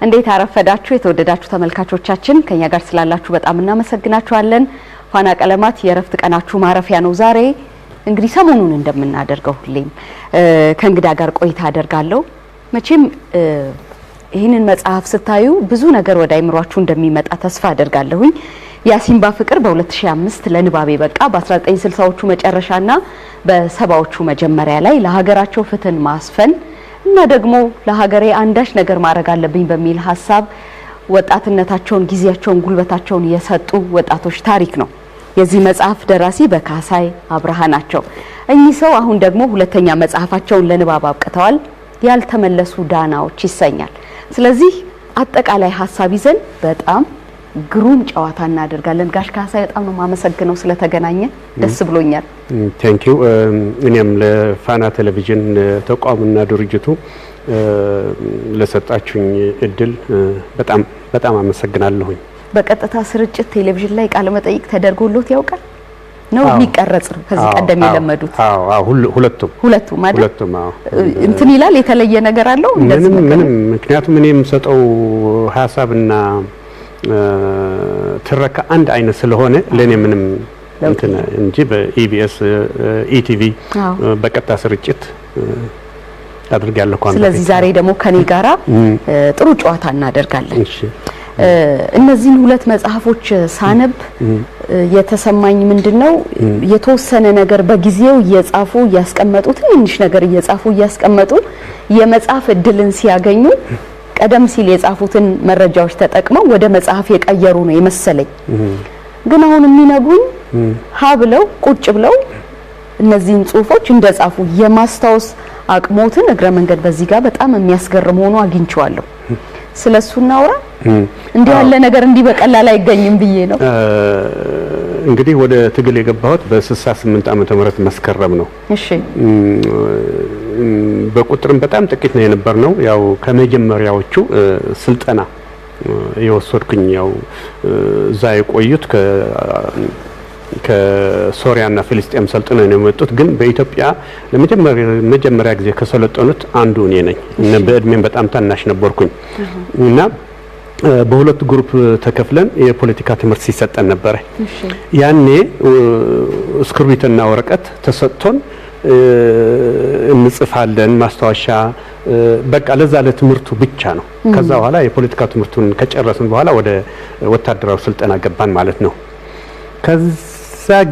እንዴት አረፈዳችሁ የተወደዳችሁ ተመልካቾቻችን ከኛ ጋር ስላላችሁ በጣም እናመሰግናችኋለን። ፋና ቀለማት የረፍት ቀናችሁ ማረፊያ ነው። ዛሬ እንግዲህ ሰሞኑን እንደምናደርገው ሁሌም ከእንግዳ ጋር ቆይታ አደርጋለሁ። መቼም ይህንን መጽሐፍ ስታዩ ብዙ ነገር ወደ አይምሯችሁ እንደሚመጣ ተስፋ አደርጋለሁኝ። ያሲምባ ፍቅር በ2005 ለንባብ በቃ በ1960ዎቹ መጨረሻና በ70ዎቹ መጀመሪያ ላይ ለሀገራቸው ፍትህን ማስፈን እና ደግሞ ለሀገሬ አንዳች ነገር ማድረግ አለብኝ በሚል ሐሳብ ወጣትነታቸውን ጊዜያቸውን ጉልበታቸውን የሰጡ ወጣቶች ታሪክ ነው። የዚህ መጽሐፍ ደራሲ በካሳይ አብርሃ ናቸው። እኚህ ሰው አሁን ደግሞ ሁለተኛ መጽሐፋቸውን ለንባብ አብቅተዋል። ያልተመለሱ ዳናዎች ይሰኛል። ስለዚህ አጠቃላይ ሐሳብ ይዘን በጣም ግሩም ጨዋታ እናደርጋለን። ጋሽ ካሳይ በጣም ነው ማመሰግነው ስለተገናኘ ደስ ብሎኛል። ቴንክ ዩ። እኔም ለፋና ቴሌቪዥን ተቋምና ድርጅቱ ለሰጣችሁኝ እድል በጣም አመሰግናለሁኝ። በቀጥታ ስርጭት ቴሌቪዥን ላይ ቃለ መጠይቅ ተደርጎሎት ያውቃል ነው የሚቀርጽ ነው ከዚህ ቀደም የለመዱት? ሁለቱም ማለት ሁለቱም እንትን ይላል። የተለየ ነገር አለው እንደዚህ ምንም ምክንያቱም እኔ የምሰጠው ሐሳብና ትረካ አንድ አይነት ስለሆነ ለኔ ምንም እንትን እንጂ በኢቢኤስ ኢቲቪ በቀጥታ ስርጭት አድርጋለሁ። ስለዚህ ዛሬ ደግሞ ከኔ ጋራ ጥሩ ጨዋታ እናደርጋለን። እነዚህን ሁለት መጽሐፎች ሳነብ የተሰማኝ ምንድነው የተወሰነ ነገር በጊዜው እየጻፉ ያስቀመጡ ትንሽ ነገር እየጻፉ ያስቀመጡ የመጽሐፍ እድልን ሲያገኙ ቀደም ሲል የጻፉትን መረጃዎች ተጠቅመው ወደ መጽሐፍ የቀየሩ ነው የመሰለኝ። ግን አሁን የሚነግሩኝ ሀብለው ቁጭ ብለው እነዚህን ጽሁፎች እንደጻፉ የማስታወስ አቅሞትን እግረ መንገድ በዚህ ጋር በጣም የሚያስገርም ሆኖ አግኝቼዋለሁ። ስለሱ እናውራ። እንዲህ ያለ ነገር እንዲህ በቀላል አይገኝም ብዬ ነው። እንግዲህ ወደ ትግል የገባሁት በ68 ዓመተ ምህረት መስከረም ነው። እሺ። በቁጥርም በጣም ጥቂት ነው የነበርነው። ያው ከመጀመሪያዎቹ ስልጠና የወሰድኩኝ ያው እዛ የቆዩት ከሶሪያና ፍልስጤም ሰልጥነው ነው የመጡት። ግን በኢትዮጵያ ለመጀመሪያ ጊዜ ከሰለጠኑት አንዱ እኔ ነኝ እና በእድሜም በጣም ታናሽ ነበርኩኝ እና በሁለት ግሩፕ ተከፍለን የፖለቲካ ትምህርት ሲሰጠን ነበር። ያኔ እስክሪብቶና ወረቀት ተሰጥቶን እንጽፋለን ማስታወሻ በቃ ለዛ ለትምህርቱ ብቻ ነው። ከዛ በኋላ የፖለቲካ ትምህርቱን ከጨረስን በኋላ ወደ ወታደራዊ ስልጠና ገባን ማለት ነው። ከዛ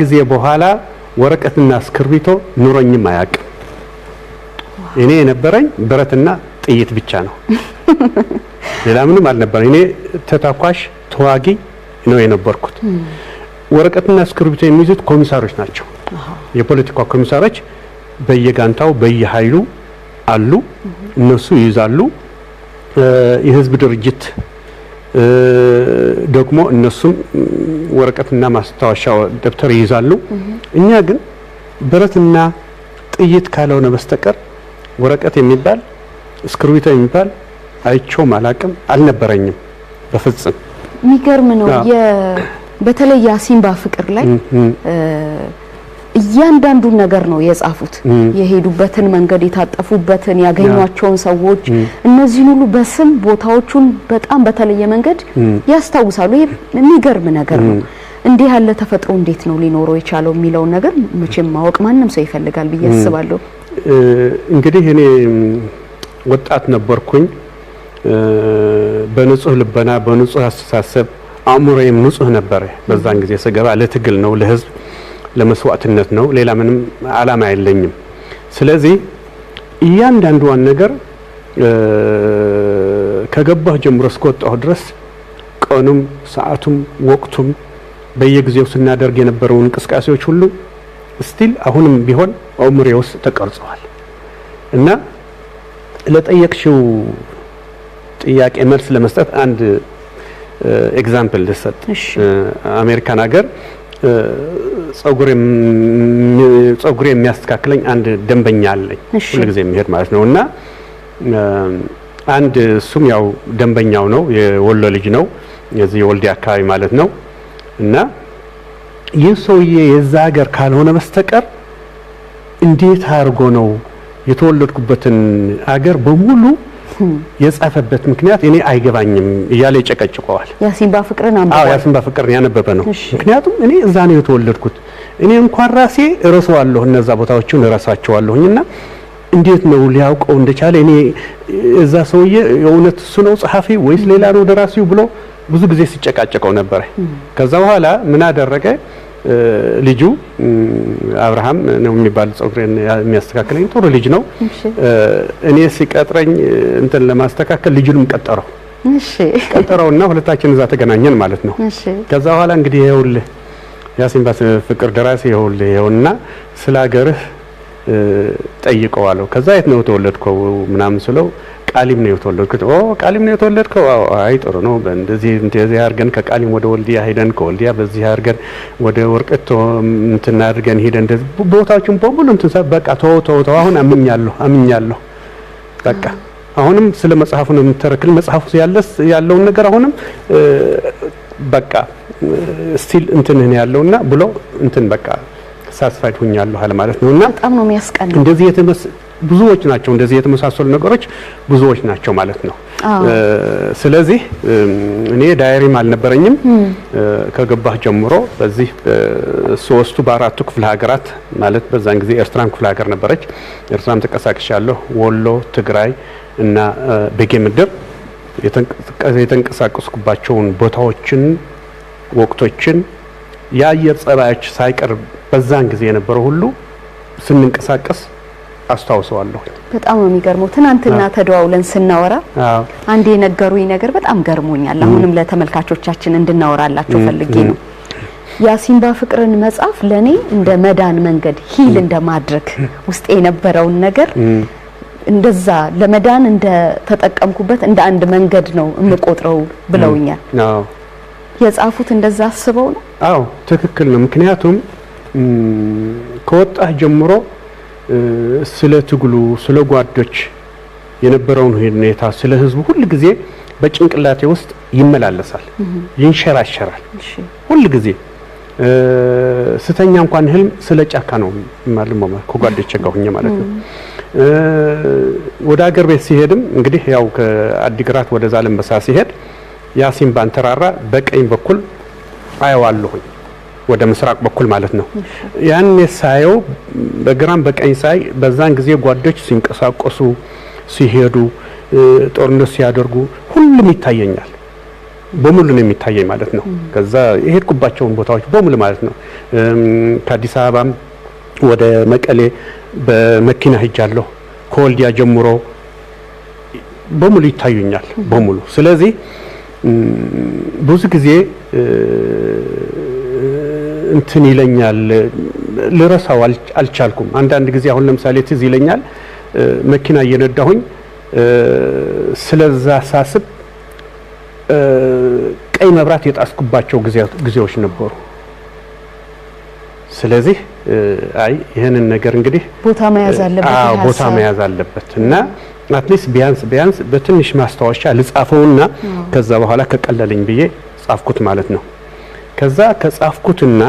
ጊዜ በኋላ ወረቀትና እስክሪብቶ ኑሮኝም አያውቅም። እኔ የነበረኝ ብረትና ጥይት ብቻ ነው። ሌላ ምንም አልነበረኝ። እኔ ተታኳሽ ተዋጊ ነው የነበርኩት። ወረቀትና እስክሪብቶ የሚይዙት ኮሚሳሮች ናቸው። የፖለቲካ ኮሚሳሮች በየጋንታው በየኃይሉ አሉ። እነሱ ይይዛሉ። የህዝብ ድርጅት ደግሞ እነሱም ወረቀትና ማስታወሻ ደብተር ይይዛሉ። እኛ ግን ብረትና ጥይት ካልሆነ በስተቀር ወረቀት የሚባል እስክሪብቶ የሚባል አይቼውም አላውቅም፣ አልነበረኝም በፍጹም። የሚገርም ነው። በተለይ ያሲምባ ፍቅር ላይ እያንዳንዱን ነገር ነው የጻፉት። የሄዱበትን መንገድ፣ የታጠፉበትን፣ ያገኟቸውን ሰዎች እነዚህን ሁሉ በስም ቦታዎቹን በጣም በተለየ መንገድ ያስታውሳሉ። ይሄ የሚገርም ነገር ነው። እንዲህ ያለ ተፈጥሮ እንዴት ነው ሊኖረው የቻለው የሚለው ነገር መቼም ማወቅ ማንም ሰው ይፈልጋል ብዬ አስባለሁ። እንግዲህ እኔ ወጣት ነበርኩኝ። በንጹህ ልቦና በንጹህ አስተሳሰብ አእምሮዬም ንጹህ ነበር። በዛን ጊዜ ስገባ ለትግል ነው፣ ለህዝብ ለመስዋዕትነት ነው። ሌላ ምንም ዓላማ የለኝም። ስለዚህ እያንዳንዱን ነገር ከገባሁ ጀምሮ እስከወጣሁ ድረስ ቀኑም ሰዓቱም ወቅቱም በየጊዜው ስናደርግ የነበረው እንቅስቃሴዎች ሁሉ ስቲል አሁንም ቢሆን አእምሮዬ ውስጥ ተቀርጸዋል እና ለጠየቅሽው ጥያቄ መልስ ለመስጠት አንድ ኤግዛምፕል ልሰጥ። አሜሪካን ሀገር ጸጉሬ የሚያስተካክለኝ አንድ ደንበኛ አለኝ፣ ሁሉ ጊዜ የሚሄድ ማለት ነው። እና አንድ እሱም ያው ደንበኛው ነው፣ የወሎ ልጅ ነው፣ የዚህ የወልዲያ አካባቢ ማለት ነው። እና ይህ ሰውዬ የዛ ሀገር ካልሆነ በስተቀር እንዴት አድርጎ ነው የተወለድኩበትን ሀገር በሙሉ የጻፈበት ምክንያት እኔ አይገባኝም እያለ ይጨቀጭቀዋል። ያሲምባ ፍቅርን አንብቧል። አዎ ያሲምባ ፍቅርን ያነበበ ነው። ምክንያቱም እኔ እዛ ነው የተወለድኩት፣ እኔ እንኳን ራሴ እረሳዋለሁ፣ እነዛ ቦታዎችን እረሳቸዋለሁና እንዴት ነው ሊያውቀው እንደቻለ እኔ እዛ ሰውዬ የእውነት እሱ ነው ጸሐፊ ወይስ ሌላ ነው ደራሲው ብሎ ብዙ ጊዜ ሲጨቃጨቀው ነበር። ከዛ በኋላ ምን አደረገ? ልጁ አብርሃም ነው የሚባል ጸጉሬን የሚያስተካክለኝ ጥሩ ልጅ ነው። እኔ ሲቀጥረኝ እንትን ለማስተካከል ልጁንም ቀጠረው። ቀጠረውና ሁለታችን እዛ ተገናኘን ማለት ነው። ከዛ በኋላ እንግዲህ ይኸውልህ ያሲምባ ፍቅር ደራሲ ይኸውና ስለ ሀገርህ ጠይቀዋለሁ። ከዛ የት ነው የተወለድከው ምናምን ስለው ቃሊም ነው የተወለድኩት። ቃሊም ነው የተወለድከው? አይ ጥሩ ነው። እንደዚህ አድርገን ከቃሊም ወደ ወልዲያ ሄደን ከወልዲያ በዚህ አድርገን ወደ ወርቀት እንትን አድርገን ሄደን እንደዚህ ቦታዎችን በሙሉ እንትን በቃ ተው አሁን አምኛለሁ በቃ አሁንም ስለ መጽሐፉ ነው የምትተረክል መጽሐፉ ያለውን ነገር አሁንም በቃ ስቲል እንትን ነው ያለውና ብሎ እንትን በቃ ሳስፋይድ ሆኛለሁ አለ ማለት ነውና በጣም ነው የሚያስቀናው። እንደዚህ ብዙዎች ናቸው እንደዚህ የተመሳሰሉ ነገሮች ብዙዎች ናቸው ማለት ነው። ስለዚህ እኔ ዳይሪም አልነበረኝም ከገባህ ጀምሮ በዚህ ሶስቱ በአራቱ ክፍለ ሀገራት ማለት በዛን ጊዜ ኤርትራም ክፍለ ሀገር ነበረች። ኤርትራም ተቀሳቅሻለሁ። ወሎ፣ ትግራይ እና በጌምድር የተንቀሳቀስኩባቸውን ቦታዎችን ወቅቶችን የአየር ጸባዮች ሳይቀር በዛን ጊዜ የነበረው ሁሉ ስንንቀሳቀስ አስታውሰዋለሁ። በጣም ነው የሚገርመው። ትናንትና ተደዋውለን ስናወራ አንድ የነገሩኝ ነገር በጣም ገርሞኛል። አሁንም ለተመልካቾቻችን እንድናወራላቸው ፈልጌ ነው። ያሲምባ ፍቅርን መጽሐፍ ለኔ እንደ መዳን መንገድ ሂል እንደማድረግ ውስጥ የነበረውን ነገር እንደዛ ለመዳን እንደ ተጠቀምኩበት እንደ አንድ መንገድ ነው የምቆጥረው ብለውኛል። የጻፉት እንደዛ አስበው ነው? አዎ ትክክል ነው። ምክንያቱም ከወጣህ ጀምሮ ስለ ትግሉ ስለ ጓዶች የነበረውን ሁኔታ ስለ ህዝቡ ሁሉ ጊዜ በጭንቅላቴ ውስጥ ይመላለሳል፣ ይንሸራሸራል። ሁሉ ጊዜ ስተኛ እንኳን ህልም ስለ ጫካ ነው ማለት ከጓዶቼ ጋር ሆኜ ማለት ነው። ወደ አገር ቤት ሲሄድም እንግዲህ ያው ከአዲግራት ወደ ዛላምበሳ ሲሄድ ያሲምባን ተራራ በቀኝ በኩል አየዋለሁኝ ወደ ምስራቅ በኩል ማለት ነው። ያን ሳየው በግራም በቀኝ ሳይ በዛን ጊዜ ጓዶች ሲንቀሳቀሱ ሲሄዱ ጦርነት ሲያደርጉ ሁሉም ይታየኛል። በሙሉ ነው የሚታየኝ ማለት ነው። ከዛ የሄድኩባቸውን ቦታዎች በሙሉ ማለት ነው። ከአዲስ አበባም ወደ መቀሌ በመኪና ሄጃለሁ። ከወልዲያ ጀምሮ በሙሉ ይታዩኛል በሙሉ። ስለዚህ ብዙ ጊዜ እንትን ይለኛል፣ ልረሳው አልቻልኩም። አንዳንድ ጊዜ አሁን ለምሳሌ ትዝ ይለኛል መኪና እየነዳሁኝ ስለዛ ሳስብ ቀይ መብራት የጣስኩባቸው ጊዜዎች ነበሩ። ስለዚህ አይ ይሄንን ነገር እንግዲህ ቦታ መያዝ አለበት። ቦታ መያዝ አለበት እና አትሊስት ቢያንስ በትንሽ ማስታወሻ ልጻፈውና ከዛ በኋላ ከቀለለኝ ብዬ ጻፍኩት ማለት ነው። ከዛ ከጻፍኩትና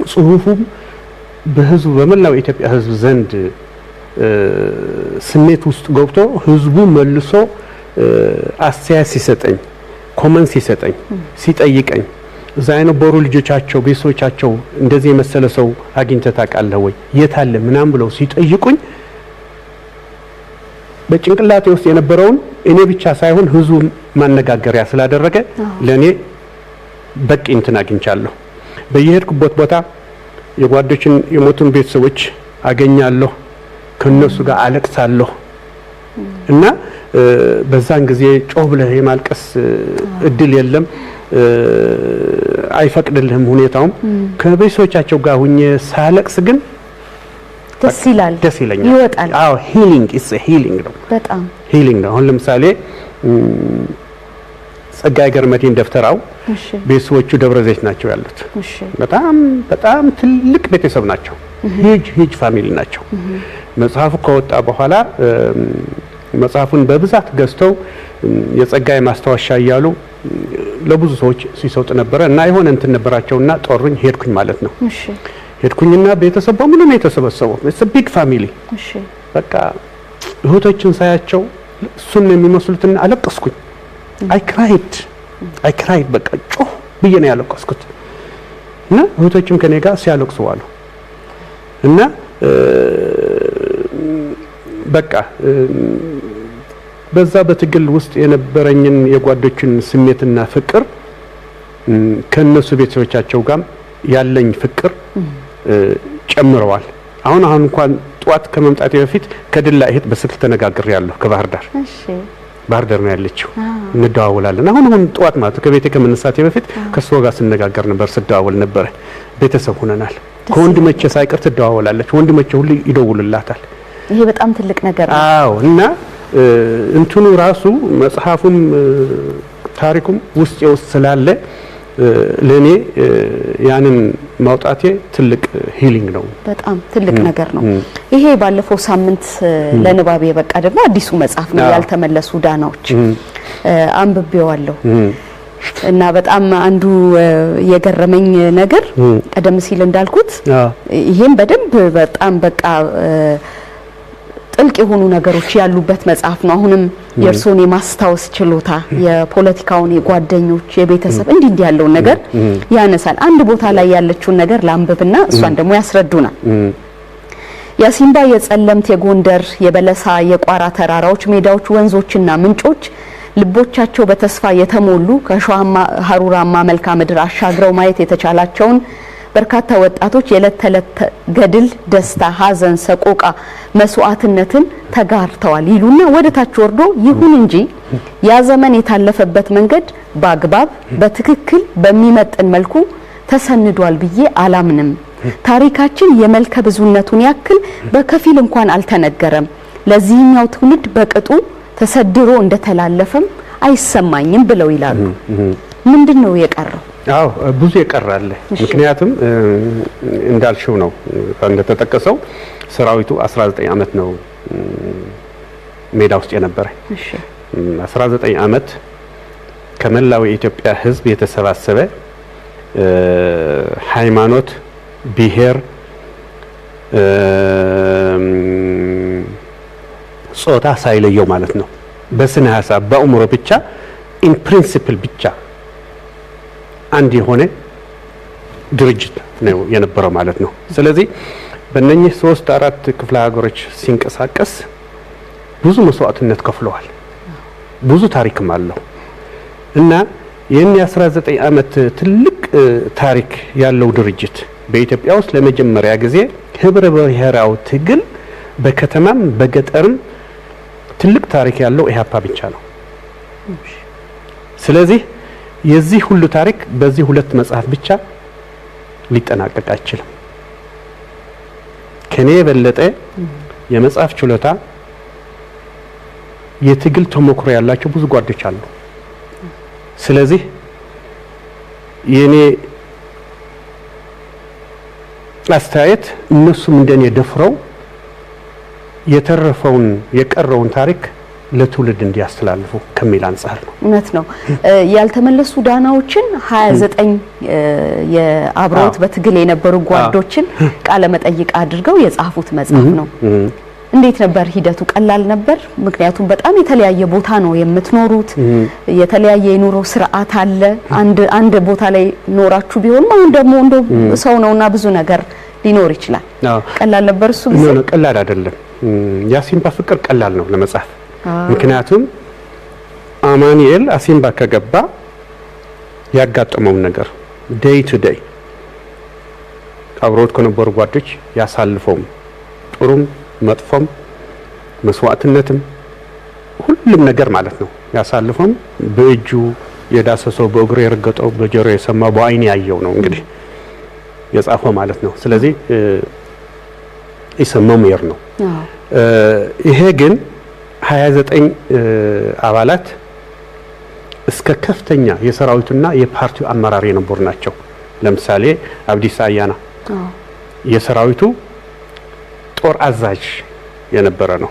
ጽሁፉም በህዝቡ በመላው ኢትዮጵያ ህዝብ ዘንድ ስሜት ውስጥ ገብቶ ህዝቡ መልሶ አስተያየት ሲሰጠኝ፣ ኮመንት ሲሰጠኝ፣ ሲጠይቀኝ እዛ የነበሩ ልጆቻቸው ቤተሰቦቻቸው እንደዚህ የመሰለ ሰው አግኝተህ ታውቃለህ ወይ የት አለ ምናምን ብለው ሲጠይቁኝ በጭንቅላቴ ውስጥ የነበረውን እኔ ብቻ ሳይሆን ህዝቡ ማነጋገሪያ ስላደረገ ለኔ በቂ እንትን አግኝቻለሁ። በየሄድኩበት ቦታ የጓዶችን የሞቱን ቤተሰቦች አገኛለሁ፣ ከነሱ ጋር አለቅሳለሁ እና በዛን ጊዜ ጮህ ብለህ የማልቀስ እድል የለም፣ አይፈቅድልህም ሁኔታውም። ከቤተሰቦቻቸው ጋር ሁኜ ሳለቅስ ግን ደስ ይለኛል፣ ይወጣል። አዎ ሂሊንግ ነው፣ በጣም ሂሊንግ ነው። አሁን ለምሳሌ ጸጋዬ ገርመቴን ደፍተራው ቤተሰቦቹ ደብረ ዘይት ናቸው ያሉት። በጣም ትልቅ ቤተሰብ ናቸው፣ ሂጅ ፋሚሊ ናቸው። መጽሐፉ ከወጣ በኋላ መጽሐፉን በብዛት ገዝተው የጸጋዬ ማስታወሻ እያሉ ለብዙ ሰዎች ሲሰጡ ነበረ እና የሆነ እንትን ነበራቸውና ጦሩኝ ሄድኩኝ ማለት ነው። ሄድኩኝና ቤተሰብ በሙሉ ነው የተሰበሰበው። it's a big family። በቃ እህቶችን ሳያቸው እሱን የሚመስሉትና አለቀስኩኝ። አይ ክራይድ በቃ ጮህ ብዬ ነው ያለቀስኩት። እና እህቶችም ከኔ ጋር ሲያለቅሱ ዋሉ። እና በቃ በዛ በትግል ውስጥ የነበረኝን የጓዶችን ስሜትና ፍቅር ከነሱ ቤተሰቦቻቸው ጋር ያለኝ ፍቅር ጨምረዋል። አሁን እንኳን ጧት ከመምጣቴ በፊት ከድላ እህት በስልክ ተነጋግሬያለሁ ከባህር ዳር። እሺ ባህር ዳር ነው ያለችው። እንደዋወላለን። አሁን ጧት ማለት ከቤቴ ከመነሳቴ በፊት ከሷ ጋር ስነጋገር ነበር፣ ስደዋወል ነበር። ቤተሰብ ሆነናል። ከወንድሞቼ ሳይቀር ትደዋወላለች። ወንድሞቼ ሁሉ ይደውሉላታል። ይሄ በጣም ትልቅ ነገር ነው። አዎ እና እንትኑ ራሱ መጽሐፉም ታሪኩም ውስጥ ስላለ ለኔ ያንን ማውጣቴ ትልቅ ሂሊንግ ነው። በጣም ትልቅ ነገር ነው። ይሄ ባለፈው ሳምንት ለንባብ የበቃ ደግሞ አዲሱ መጽሐፍ ነው ያልተመለሱ ዳናዎች። አንብቤዋለሁ እና በጣም አንዱ የገረመኝ ነገር ቀደም ሲል እንዳልኩት ይሄም በደንብ በጣም በቃ ጥልቅ የሆኑ ነገሮች ያሉበት መጽሐፍ ነው። አሁንም የእርሶን የማስታወስ ችሎታ፣ የፖለቲካውን፣ የጓደኞች፣ የቤተሰብ እንዲህ ያለውን ነገር ያነሳል። አንድ ቦታ ላይ ያለችውን ነገር ላንብብና እሷን ደግሞ ያስረዱናል። የአሲምባ፣ የጸለምት፣ የጎንደር፣ የበለሳ፣ የቋራ ተራራዎች፣ ሜዳዎች፣ ወንዞችና ምንጮች ልቦቻቸው በተስፋ የተሞሉ ከሸዋማ ሀሩራማ መልክዓ ምድር አሻግረው ማየት የተቻላቸውን በርካታ ወጣቶች የዕለት ተዕለት ገድል፣ ደስታ፣ ሀዘን፣ ሰቆቃ፣ መስዋዕትነትን ተጋርተዋል ይሉና ወደ ታች ወርዶ ይሁን እንጂ ያ ዘመን የታለፈበት መንገድ በአግባብ በትክክል በሚመጥን መልኩ ተሰንዷል ብዬ አላምንም። ታሪካችን የመልከ ብዙነቱን ያክል በከፊል እንኳን አልተነገረም። ለዚህኛው ትውልድ በቅጡ ተሰድሮ እንደተላለፈም አይሰማኝም ብለው ይላሉ። ምንድነው የቀረው? አዎ ብዙ የቀራለ። ምክንያቱም እንዳልሽው ነው እንደተጠቀሰው ሰራዊቱ 19 ዓመት ነው ሜዳ ውስጥ የነበረ። እሺ 19 ዓመት ከመላው የኢትዮጵያ ሕዝብ የተሰባሰበ ሃይማኖት፣ ብሔር፣ ጾታ ሳይለየው ማለት ነው በስነ ሐሳብ በአእምሮ ብቻ ኢን ፕሪንሲፕል ብቻ አንድ የሆነ ድርጅት ነው የነበረው ማለት ነው። ስለዚህ በእነኚህ 3-4 ክፍለ ሀገሮች ሲንቀሳቀስ ብዙ መስዋዕትነት ከፍለዋል። ብዙ ታሪክም አለው እና ይህን የ19 ዓመት ትልቅ ታሪክ ያለው ድርጅት በኢትዮጵያ ውስጥ ለመጀመሪያ ጊዜ ህብረ ብሔራዊ ትግል በከተማም በገጠርም ትልቅ ታሪክ ያለው ኢህአፓ ብቻ ነው። ስለዚህ የዚህ ሁሉ ታሪክ በዚህ ሁለት መጽሐፍ ብቻ ሊጠናቀቅ አይችልም። ከኔ የበለጠ የመጽሐፍ ችሎታ የትግል ተሞክሮ ያላቸው ብዙ ጓዶች አሉ። ስለዚህ የኔ አስተያየት እነሱም እንደኔ ደፍረው የተረፈውን የቀረውን ታሪክ ለትውልድ እንዲያስተላልፉ ከሚል አንፃር ነው። እውነት ነው። ያልተመለሱ ዳናዎችን 29 የአብሮት በትግል የነበሩ ጓዶችን ቃለ መጠይቅ አድርገው የጻፉት መጽሐፍ ነው። እንዴት ነበር ሂደቱ? ቀላል ነበር? ምክንያቱም በጣም የተለያየ ቦታ ነው የምትኖሩት። የተለያየ የኑሮ ስርዓት አለ። አንድ ቦታ ላይ ኖራችሁ ቢሆንም አሁን ደግሞ እንደው ሰው ነውና ብዙ ነገር ሊኖር ይችላል። ቀላል ነበር እሱ ጊዜ? ነው ቀላል አይደለም። የአሲምባ ፍቅር ቀላል ነው ለመጻፍ። ምክንያቱም አማኑኤል አሲምባ ከገባ ያጋጠመው ነገር ዴይ ቱ ዴይ አብሮት ከነበሩ ጓዶች ያሳልፈው ጥሩም መጥፎም መስዋዕትነትም ሁሉም ነገር ማለት ነው ያሳልፈው በእጁ የዳሰሰው በእግሩ የረገጠው በጆሮ የሰማው በአይን ያየው ነው እንግዲህ የጻፈው ማለት ነው። ስለዚህ ይሰማው ምየር ነው። ይሄ ግን 29 አባላት እስከ ከፍተኛ የሰራዊቱና የፓርቲው አመራር የነበሩ ናቸው። ለምሳሌ አብዲሳ አያና የሰራዊቱ ጦር አዛዥ የነበረ ነው።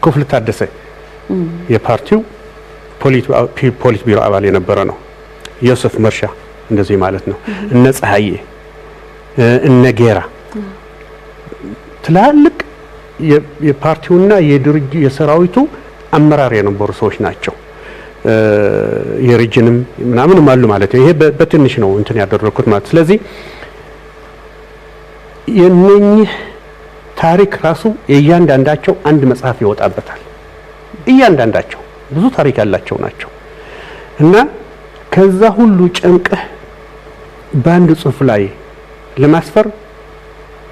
ክፍል ታደሰ የፓርቲው ፖሊት ቢሮ አባል የነበረ ነው። ዮሴፍ መርሻ እንደዚህ ማለት ነው። እነ ፀሐዬ እነ ጌራ ትላልቅ የፓርቲውና የድርጅቱ የሰራዊቱ አመራር የነበሩ ሰዎች ናቸው። የሪጅንም ምናምንም አሉ ማለት ነው። ይሄ በትንሽ ነው እንትን ያደረኩት ማለት። ስለዚህ የነኚህ ታሪክ ራሱ እያንዳንዳቸው አንድ መጽሐፍ ይወጣበታል። እያንዳንዳቸው ብዙ ታሪክ ያላቸው ናቸው እና ከዛ ሁሉ ጨምቀህ በአንድ ጽሑፍ ላይ ለማስፈር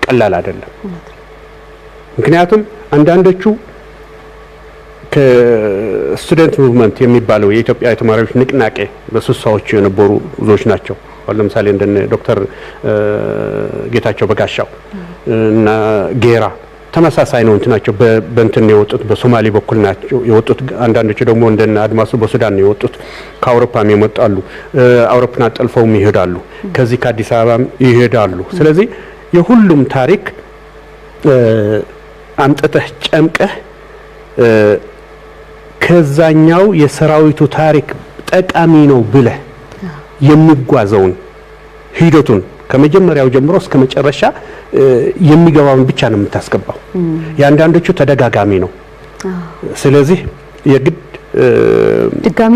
ቀላል አይደለም። ምክንያቱም አንዳንዶቹ ከስቱደንት ሙቭመንት የሚባለው የኢትዮጵያ የተማሪዎች ንቅናቄ በስሳዎቹ የነበሩ ብዙዎች ናቸው። ለምሳሌ እንደነ ዶክተር ጌታቸው በጋሻው እና ጌራ ተመሳሳይ ነው እንትናቸው በእንትን ነው የወጡት፣ በሶማሌ በኩል ናቸው የወጡት። አንዳንዶቹ ደግሞ እንደነ አድማሱ በሱዳን ነው የወጡት። ከአውሮፓም ይመጣሉ፣ አውሮፓን አጠልፈውም ይሄዳሉ፣ ከዚህ ከአዲስ አበባም ይሄዳሉ። ስለዚህ የሁሉም ታሪክ አምጥተህ ጨምቀህ ከዛኛው የሰራዊቱ ታሪክ ጠቃሚ ነው ብለህ የሚጓዘውን ሂደቱን ከመጀመሪያው ጀምሮ እስከ መጨረሻ የሚገባውን ብቻ ነው የምታስገባው። ያንዳንዶቹ ተደጋጋሚ ነው። ስለዚህ የግድ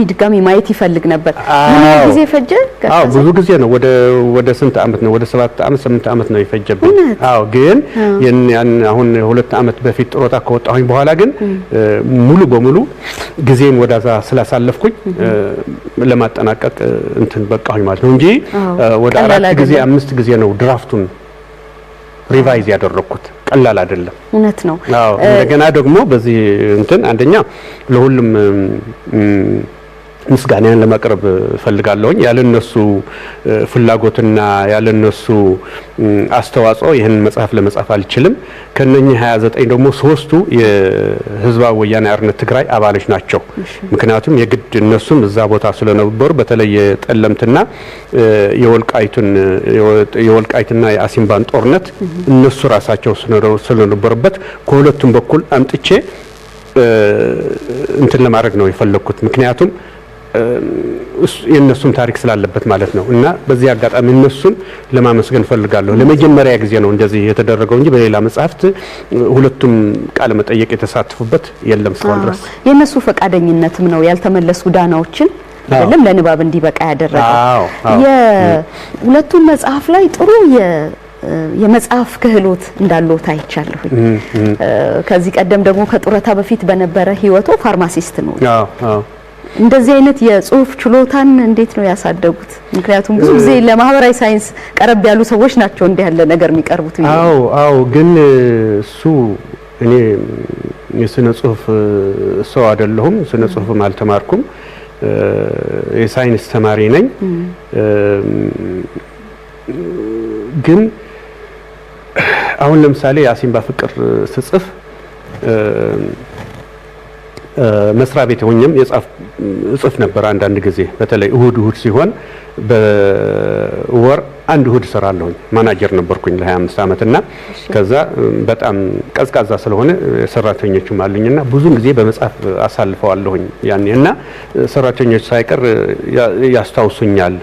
ድጋሚ ማየት ይፈልግ ነበር። ምን ጊዜ ፈጀ? ብዙ ጊዜ ነው። ወደ ስንት አመት ነው? ወደ 7 አመት 8 አመት ነው የፈጀብኝ። ግን ያን አሁን 2 አመት በፊት ጥሮታ ከወጣሁኝ በኋላ ግን ሙሉ በሙሉ ጊዜን ወዳዛ ስላሳለፍኩኝ ለማጠናቀቅ እንትን በቃሁኝ ማለት ነው እንጂ ወደ 4 ጊዜ 5 ጊዜ ነው ድራፍቱን ሪቫይዝ ያደረኩት። ቀላል አይደለም። እውነት ነው። እንደገና ደግሞ በዚህ እንትን አንደኛ ለሁሉም ምስጋናን ለማቅረብ ፈልጋለሁኝ። ያለነሱ ፍላጎትና ያለነሱ አስተዋጽኦ ይሄን መጽሐፍ ለመጻፍ አልችልም። ከነኚህ 29 ደግሞ 3ቱ የህዝባዊ ወያኔ ሓርነት ትግራይ አባሎች ናቸው። ምክንያቱም የግድ እነሱም እዛ ቦታ ስለነበሩ በተለይ የጠለምትና የወልቃይትና የአሲምባን ጦርነት እነሱ ራሳቸው ስለነበሩበት ከሁለቱም በኩል አምጥቼ እንትን ለማድረግ ነው የፈለኩት። ምክንያቱም የነሱም ታሪክ ስላለበት ማለት ነው። እና በዚህ አጋጣሚ እነሱን ለማመስገን ፈልጋለሁ። ለመጀመሪያ ጊዜ ነው እንደዚህ የተደረገው እንጂ በሌላ መጽሐፍት ሁለቱም ቃለ መጠየቅ የተሳተፉበት የለም እስካሁን ድረስ። የነሱ ፈቃደኝነትም ነው ያልተመለሱ ዳናዎችን አይደለም ለንባብ እንዲበቃ ያደረገው። የሁለቱም መጽሐፍ ላይ ጥሩ የመጽሐፍ ክህሎት እንዳለው ታይቻለሁ። ከዚህ ቀደም ደግሞ ከጡረታ በፊት በነበረ ህይወቶ ፋርማሲስት ነው። እንደዚህ አይነት የጽሁፍ ችሎታን እንዴት ነው ያሳደጉት? ምክንያቱም ብዙ ጊዜ ለማህበራዊ ሳይንስ ቀረብ ያሉ ሰዎች ናቸው እንዲህ ያለ ነገር የሚቀርቡት። አዎ ግን እሱ እኔ የስነ ጽሁፍ ሰው አይደለሁም፣ ስነ ጽሁፍም አልተማርኩም። የሳይንስ ተማሪ ነኝ። ግን አሁን ለምሳሌ የአሲምባ ፍቅር ስጽፍ መስሪያ ቤት ሆኜም እጽፍ ነበር። አንዳንድ ጊዜ በተለይ እሁድ ሲሆን በወር አንድ እሁድ እሰራለሁኝ። ማናጀር ነበርኩኝ ለ25 አመት እና ከዛ በጣም ቀዝቃዛ ስለሆነ ሰራተኞችም አሉኝና ብዙ ጊዜ በመጽሐፍ አሳልፈዋለሁኝ ያኔ እና ሰራተኞች ሳይቀር ያስታውሱኛል።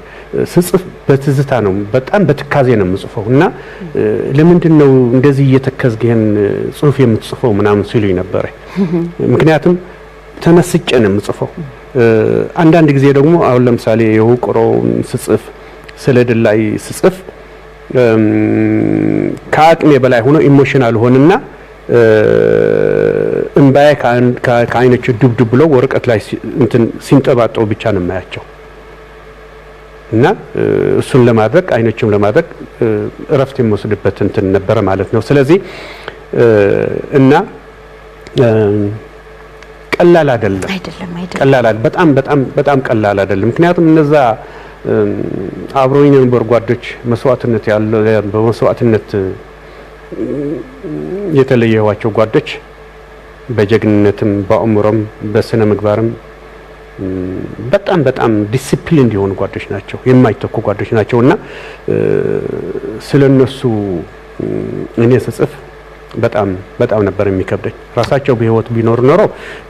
ስጽፍ በትዝታ ነው፣ በጣም በትካዜ ነው የምጽፈው እና ለምንድን ነው እንደዚህ እየተከዝክ ይሄን ጽሁፍ የምትጽፈው ምናምን ሲሉኝ ነበር። ምክንያቱም ተመስጬ ነው የምጽፈው። አንዳንድ ጊዜ ደግሞ አሁን ለምሳሌ የውቅሮውን ስጽፍ ስለ ድል ላይ ስጽፍ ከአቅሜ በላይ ሆኖ ኢሞሽናል ሆነና እንባዬ ከአይኖቹ ድብድብ ብሎ ወረቀት ላይ እንትን ሲንጠባጠው ብቻ ነው የማያቸው እና እሱን ለማድረግ አይኖቹም ለማድረግ እረፍት የምወስድበት እንትን ነበረ ማለት ነው። ስለዚህ እና ቀላል አይደለም። ቀላል በጣም ቀላል አይደለም። ምክንያቱም እነዛ አብሮኝ የነበሩ ጓዶች መስዋዕትነት ያለው በመስዋዕትነት የተለየዋቸው ጓዶች በጀግንነትም በአእምሮም በስነ ምግባርም በጣም ዲሲፕሊን እንዲሆኑ ጓዶች ናቸው፣ የማይተኩ ጓዶች ናቸውና ስለነሱ እኔ ስጽፍ በጣም ነበር የሚከብደኝ። ራሳቸው በህይወት ቢኖር ኖሮ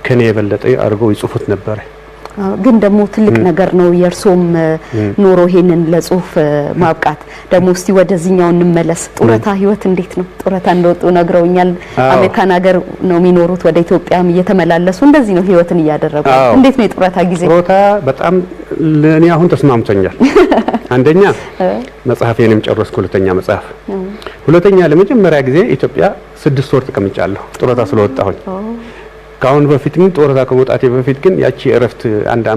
ከኔ የበለጠ አድርገው ይጽፉት ነበር። ግን ደግሞ ትልቅ ነገር ነው የርሶም ኖሮ ይሄንን ለጽሁፍ ማብቃት። ደግሞ እስቲ ወደዚህኛው እንመለስ። ጡረታ ህይወት እንዴት ነው? ጡረታ እንደወጡ ነግረውኛል። አሜሪካን ሀገር ነው የሚኖሩት፣ ወደ ኢትዮጵያም እየተመላለሱ እንደዚህ ነው ህይወትን እያደረጉ። እንዴት ነው የጡረታ ጊዜ? ጡረታ በጣም ለኔ አሁን ተስማምቶኛል። አንደኛ መጽሐፌንም ጨረስኩ፣ ሁለተኛ መጽሐፍ። ሁለተኛ ለመጀመሪያ ጊዜ ኢትዮጵያ 6 ወር ተቀምጫለሁ ጡረታ ስለወጣሁኝ። ካሁን በፊት ግን ጡረታ ከመውጣቴ በፊት ግን ያቺ እረፍት አንድ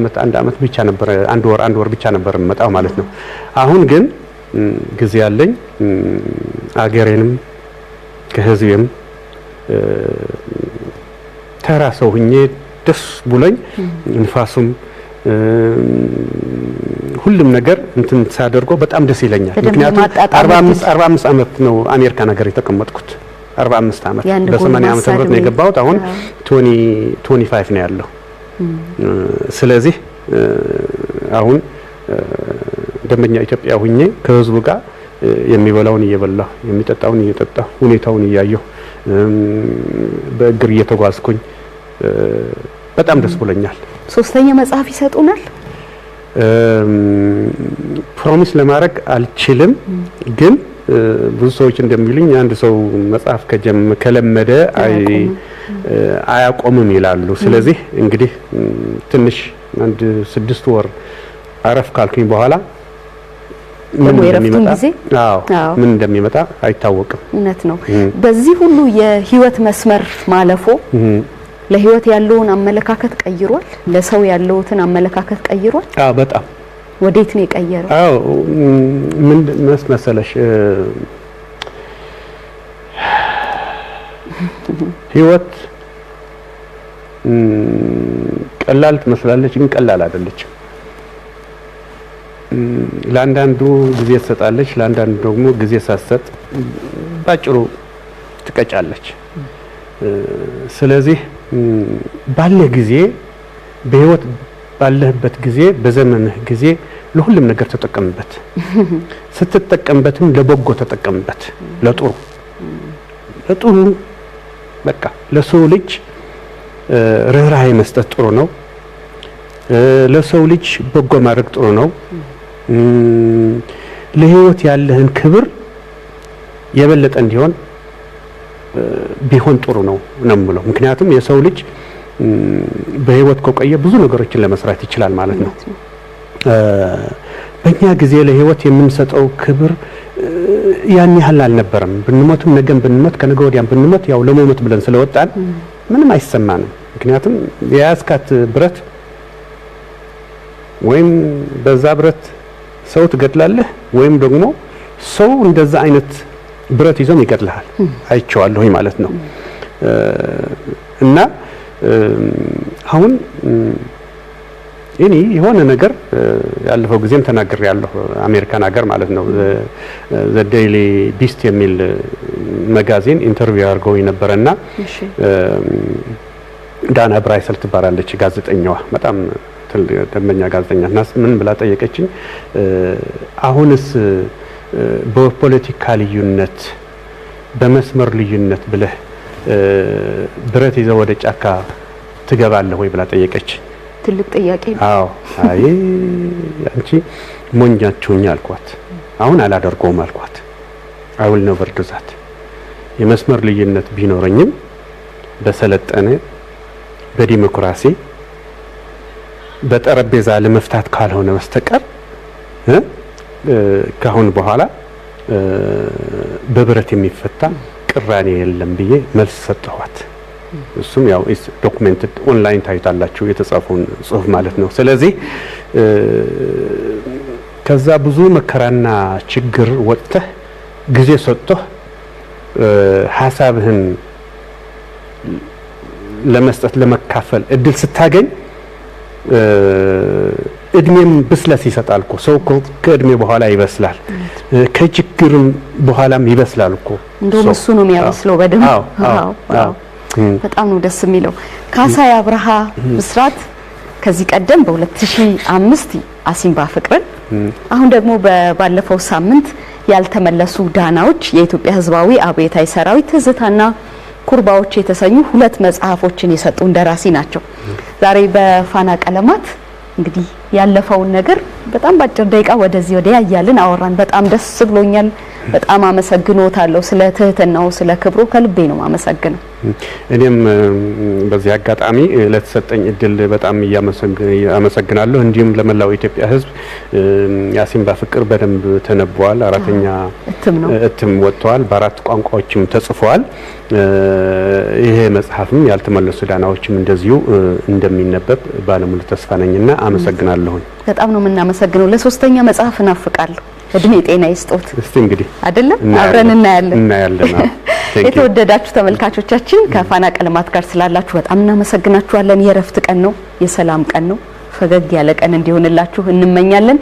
አመት ብቻ ነበር፣ አንድ ወር ብቻ ነበር መጣው ማለት ነው። አሁን ግን ጊዜ ያለኝ አገሬንም ከህዝቤም ተራ ሰው ሁኜ ደስ ብሎኝ ንፋሱም ሁሉም ነገር እንትን ሳደርገው በጣም ደስ ይለኛል። ምክንያቱም 45 አመት ነው አሜሪካን ሀገር የተቀመጥኩት። 45 አመት በ80 ዓመተ ምህረት ነው የገባሁት። አሁን 25 ነው ያለው። ስለዚህ አሁን ደመኛ ኢትዮጵያ ሁኜ ከህዝቡ ጋር የሚበላውን እየበላሁ የሚጠጣውን እየጠጣሁ ሁኔታውን እያየሁ በእግር እየተጓዝኩኝ በጣም ደስ ብሎኛል። ሶስተኛ መጽሐፍ ይሰጡናል? ፕሮሚስ ለማድረግ አልችልም፣ ግን ብዙ ሰዎች እንደሚሉኝ አንድ ሰው መጽሐፍ ከለመደ አያቆምም ይላሉ። ስለዚህ እንግዲህ ትንሽ አንድ 6 ወር አረፍ ካልኩኝ በኋላ ምን እንደሚመጣ አይታወቅም። እውነት ነው። በዚህ ሁሉ የህይወት መስመር ማለፎ ለህይወት ያለውን አመለካከት ቀይሯል? ለሰው ያለውትን አመለካከት ቀይሯል? በጣም። ወዴት ነው የቀየረው? ምን መሰለሽ፣ ህይወት ቀላል ትመስላለች፣ ግን ቀላል አይደለችም። ለአንዳንዱ ጊዜ ትሰጣለች፣ ለአንዳንዱ ደግሞ ጊዜ ሳትሰጥ ባጭሩ ትቀጫለች። ስለዚህ ባለ ጊዜ በህይወት ባለህበት ጊዜ በዘመንህ ጊዜ ለሁሉም ነገር ተጠቀምበት። ስትጠቀምበትም ለበጎ ተጠቀምበት። ለጥሩ በቃ ለሰው ልጅ ርህራሄ መስጠት ጥሩ ነው። ለሰው ልጅ በጎ ማድረግ ጥሩ ነው። ለህይወት ያለህን ክብር የበለጠ እንዲሆን ቢሆን ጥሩ ነው የምለው። ምክንያቱም የሰው ልጅ በህይወት ከቆየ ብዙ ነገሮችን ለመስራት ይችላል ማለት ነው። በእኛ ጊዜ ለህይወት የምንሰጠው ክብር ያን ያህል አልነበረም። ብንሞትም ነገም ብንሞት ከነገ ወዲያም ብንሞት ያው ለመሞት ብለን ስለወጣን ምንም አይሰማንም። ምክንያቱም የያዝካት ብረት ወይም በዛ ብረት ሰው ትገድላለህ፣ ወይም ደግሞ ሰው እንደዛ አይነት ብረት ይዞም ይገድልሃል። አይቼዋለሁኝ ማለት ነው። እና አሁን እኔ የሆነ ነገር ያለፈው ጊዜም ተናግሬያለሁ። አሜሪካን ሀገር ማለት ነው ዘ ዴይሊ ቢስት የሚል መጋዚን ኢንተርቪው አድርገው ነበርና ዳና ብራይሰል ትባላለች ጋዜጠኛዋ፣ በጣም ደንበኛ ጋዜጠኛ እና ምን ብላ ጠየቀችኝ፣ አሁንስ በፖለቲካ ልዩነት በመስመር ልዩነት ብለህ ብረት ይዘው ወደ ጫካ ትገባለህ ወይ ብላ ጠየቀች። ትልቅ ጥያቄ ነው። አይ አንቺ ሞኛችሁኝ አልኳት። አሁን አላደርገውም አልኳት። I will never do that። የመስመር ልዩነት ቢኖረኝም በሰለጠነ በዲሞክራሲ በጠረጴዛ ለመፍታት ካልሆነ በስተቀር ካሁን በኋላ በብረት የሚፈታ ቅራኔ የለም ብዬ መልስ ሰጠኋት። እሱም ያው ዶክመንትድ ኦንላይን ታይታላችሁ የተጻፈውን ጽሁፍ ማለት ነው። ስለዚህ ከዛ ብዙ መከራና ችግር ወጥተህ ጊዜ ሰጥተህ ሐሳብህን ለመስጠት ለመካፈል እድል ስታገኝ እድሜም ብስለት ይሰጣል እኮ። ሰው እኮ ከእድሜ በኋላ ይበስላል፣ ከችግርም በኋላም ይበስላል እኮ። እንደውም እሱ ነው የሚያበስለው በደንብ። በጣም ነው ደስ የሚለው። ካሳይ አብርሃ ብስራት ከዚህ ቀደም በ2005 አሲምባ ፍቅርን፣ አሁን ደግሞ ባለፈው ሳምንት ያልተመለሱ ዳናዎች የኢትዮጵያ ሕዝባዊ አብዮታዊ ሰራዊት ትዝታና ኩርባዎች የተሰኙ 2 መጽሐፎችን የሰጡ ደራሲ ናቸው። ዛሬ በፋና ቀለማት እንግዲህ ያለፈውን ነገር በጣም ባጭር ደቂቃ ወደዚህ ወዲያ እያልን አወራን። በጣም ደስ ብሎኛል። በጣም አመሰግኖታለሁ። ስለ ትህትናው ስለ ክብሩ ከልቤ ነው አመሰግነው። እኔም በዚህ አጋጣሚ ለተሰጠኝ እድል በጣም አመሰግናለሁ። እንዲሁም ለመላው ኢትዮጵያ ሕዝብ የአሲምባ ፍቅር በደንብ ተነቧል። አራተኛ እትም ወጥቷል። በአራት ቋንቋዎችም ተጽፏል። ይሄ መጽሐፍም ያልተመለሱ ዳናዎችም እንደዚሁ እንደሚነበብ ባለሙሉ ተስፋ ነኝና አመሰግናለሁ። በጣም ነው የምናመሰግነው። ለሶስተኛ መጽሐፍ እናፍቃለሁ። እድሜ ጤና ይስጦት። እስቲ እንግዲህ አይደለም አብረን እናያለን። የተወደዳችሁ ተመልካቾቻችን ከፋና ቀለማት ጋር ስላላችሁ በጣም እናመሰግናችኋለን። የእረፍት ቀን ነው፣ የሰላም ቀን ነው። ፈገግ ያለ ቀን እንዲሆንላችሁ እንመኛለን።